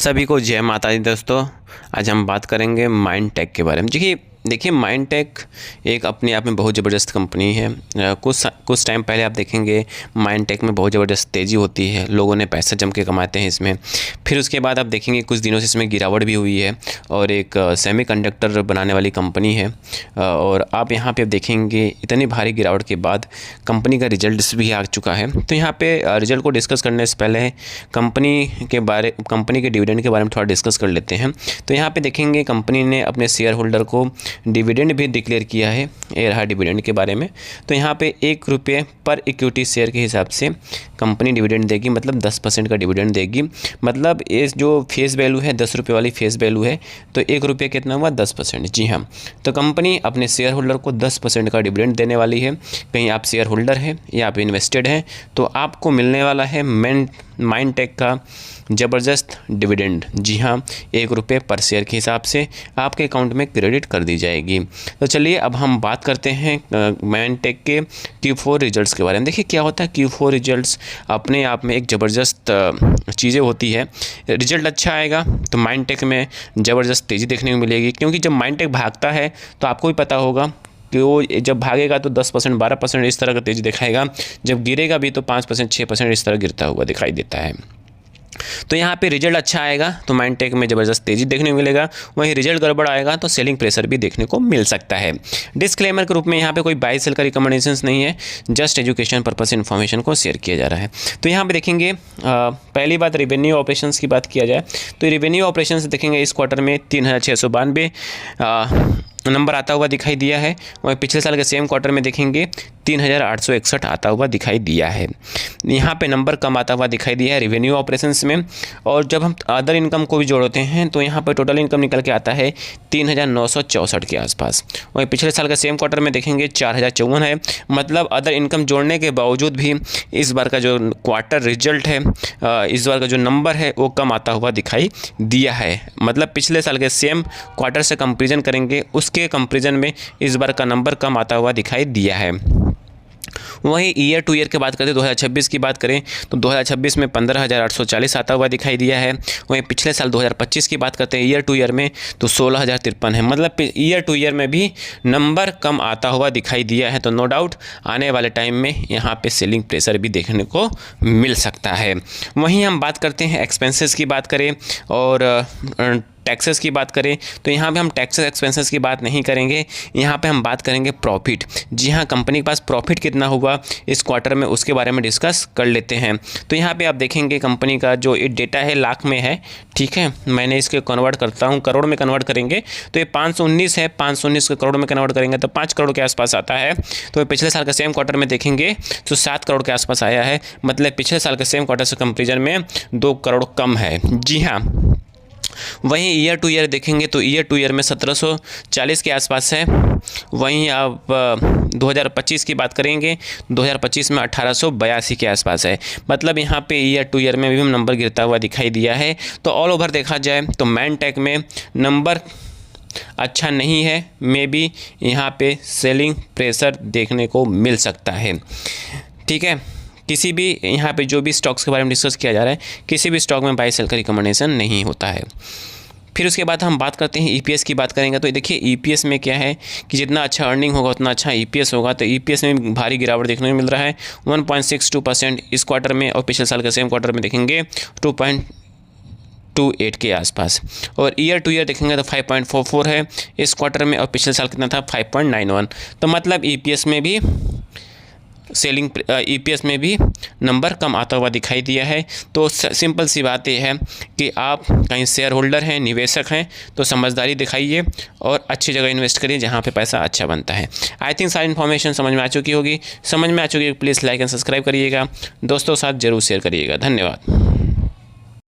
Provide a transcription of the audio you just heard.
सभी को जय माता दी दोस्तों। आज हम बात करेंगे माइंडटेक के बारे में। देखिए माइंडटेक एक अपने आप में बहुत ज़बरदस्त कंपनी है। कुछ टाइम पहले आप देखेंगे माइंडटेक में बहुत ज़बरदस्त तेज़ी होती है, लोगों ने पैसा जम के कमाते हैं इसमें। फिर उसके बाद आप देखेंगे कुछ दिनों से इसमें गिरावट भी हुई है और एक सेमीकंडक्टर बनाने वाली कंपनी है। और आप यहाँ पे देखेंगे इतनी भारी गिरावट के बाद कंपनी का रिजल्ट भी आ चुका है। तो यहाँ पे रिजल्ट को डिस्कस करने से पहले कंपनी के डिविडेंड के बारे में थोड़ा डिस्कस कर लेते हैं। तो यहाँ पे देखेंगे कंपनी ने अपने शेयर होल्डर को डिविडेंड भी डिक्लेयर किया है। ये रहा डिविडेंड के बारे में। तो यहाँ पे ₹1 पर इक्विटी शेयर के हिसाब से कंपनी डिविडेंड देगी, मतलब 10% का डिविडेंड देगी। मतलब ये जो फेस वैल्यू है ₹10 वाली फेस वैल्यू है, तो ₹1 कितना हुआ 10%। जी हाँ, तो कंपनी अपने शेयर होल्डर को 10% का डिविडेंड देने वाली है। कहीं आप शेयर होल्डर हैं या आप इन्वेस्टेड हैं तो आपको मिलने वाला है माइंडटेक का ज़बरदस्त डिविडेंड। जी हाँ, ₹1 पर शेयर के हिसाब से आपके अकाउंट में क्रेडिट कर दी जाएगी। तो चलिए अब हम बात करते हैं माइंडटेक के Q4 रिजल्ट्स के बारे में। देखिए क्या होता है, Q4 रिजल्ट्स अपने आप में एक ज़बरदस्त चीज़ें होती है। रिजल्ट अच्छा आएगा तो माइंडटेक में ज़बरदस्त तेज़ी देखने को मिलेगी, क्योंकि जब माइंडटेक भागता है तो आपको भी पता होगा कि वो जब भागेगा तो 10% 12% इस तरह का तेज़ी दिखाएगा, जब गिरेगा भी तो 5% 6% इस तरह गिरता हुआ दिखाई देता है। तो यहाँ पे रिजल्ट अच्छा आएगा तो माइंडटेक में ज़बरदस्त तेज़ी देखने को मिलेगा, वहीं रिजल्ट गड़बड़ आएगा तो सेलिंग प्रेशर भी देखने को मिल सकता है। डिस्क्लेमर के रूप में यहाँ पे कोई बाय सेल का रिकमेंडेशंस नहीं है, जस्ट एजुकेशन पर्पस इन्फॉर्मेशन को शेयर किया जा रहा है। तो यहाँ पे देखेंगे पहली बात रेवेन्यू ऑपरेशंस की बात किया जाए तो रेवेन्यू ऑपरेशंस देखेंगे इस क्वार्टर में 3692 नंबर आता हुआ दिखाई दिया है। वहीं पिछले साल के सेम क्वार्टर में देखेंगे 3861 आता हुआ दिखाई दिया है। यहाँ पे नंबर कम आता हुआ दिखाई दिया है रेवेन्यू ऑपरेशंस में। और जब हम अदर इनकम को भी जोड़ते हैं तो यहाँ पे टोटल इनकम निकल के आता है 3964 के आसपास। वहीं पिछले साल के सेम क्वार्टर में देखेंगे 4054 है। मतलब अदर इनकम जोड़ने के बावजूद भी इस बार का जो क्वार्टर रिजल्ट है, इस बार का जो नंबर है वो कम आता हुआ दिखाई दिया है। मतलब पिछले साल के सेम क्वार्टर से कंपेरिजन करेंगे, उसके कंपेरिजन में इस बार का नंबर कम आता हुआ दिखाई दिया है। वहीं ईयर टू ईयर की बात करें 2026 की बात करें तो 2026 में 15,840 आता हुआ दिखाई दिया है। वहीं पिछले साल 2025 की बात करते हैं ईयर टू ईयर में तो 16,053 है। मतलब ईयर टू ईयर में भी नंबर कम आता हुआ दिखाई दिया है। तो नो डाउट आने वाले टाइम में यहाँ पे सेलिंग प्रेशर भी देखने को मिल सकता है। वहीं हम बात करते हैं एक्सपेंसेस की बात करें और टैक्सेस की बात करें तो यहाँ पे हम टैक्सेस एक्सपेंसेस की बात नहीं करेंगे, यहाँ पे हम बात करेंगे प्रॉफिट। जी हाँ, कंपनी के पास प्रॉफिट कितना हुआ इस क्वार्टर में उसके बारे में डिस्कस कर लेते हैं। तो यहाँ पे आप देखेंगे कंपनी का जो ये डेटा है लाख में है, ठीक है। मैंने इसके कन्वर्ट करता हूँ, करोड़ में कन्वर्ट करेंगे तो ये 519 है। 519 को करोड़ में कन्वर्ट करेंगे तो 5 करोड़ के आसपास आता है। तो पिछले साल के सेम क्वार्टर में देखेंगे तो 7 करोड़ के आसपास आया है। मतलब पिछले साल के सेम क्वार्टर से कंपेरिजन में 2 करोड़ कम है। जी हाँ, वहीं ईयर टू ईयर देखेंगे तो ईयर टू ईयर में 1740 के आसपास है। वहीं आप 2025 की बात करेंगे 2025 में 1882 के आसपास है। मतलब यहाँ पे ईयर टू ईयर में भी नंबर गिरता हुआ दिखाई दिया है। तो ऑल ओवर देखा जाए तो माइंडटेक में नंबर अच्छा नहीं है, मे बी यहाँ पे सेलिंग प्रेशर देखने को मिल सकता है, ठीक है। किसी भी यहाँ पे जो भी स्टॉक्स के बारे में डिस्कस किया जा रहा है, किसी भी स्टॉक में बाय सेल का रिकमेंडेशन नहीं होता है। फिर उसके बाद हम बात करते हैं ईपीएस की बात करेंगे। तो देखिए ईपीएस में क्या है कि जितना अच्छा अर्निंग होगा उतना अच्छा ईपीएस होगा। तो ईपीएस में भारी गिरावट देखने को मिल रहा है 1.62% इस क्वार्टर में, और पिछले साल के सेम क्वार्टर में देखेंगे 2.28 के आसपास। और ईयर टू ईयर देखेंगे तो 5.44 है इस क्वार्टर में, और पिछले साल कितना था 5.91। तो मतलब ईपीएस में भी नंबर कम आता हुआ दिखाई दिया है। तो सिंपल सी बात यह है कि आप कहीं शेयर होल्डर हैं, निवेशक हैं तो समझदारी दिखाइए और अच्छी जगह इन्वेस्ट करिए जहां पे पैसा अच्छा बनता है। आई थिंक सारी इन्फॉर्मेशन समझ में आ चुकी होगी। प्लीज़ लाइक एंड सब्सक्राइब करिएगा, दोस्तों के साथ जरूर शेयर करिएगा। धन्यवाद।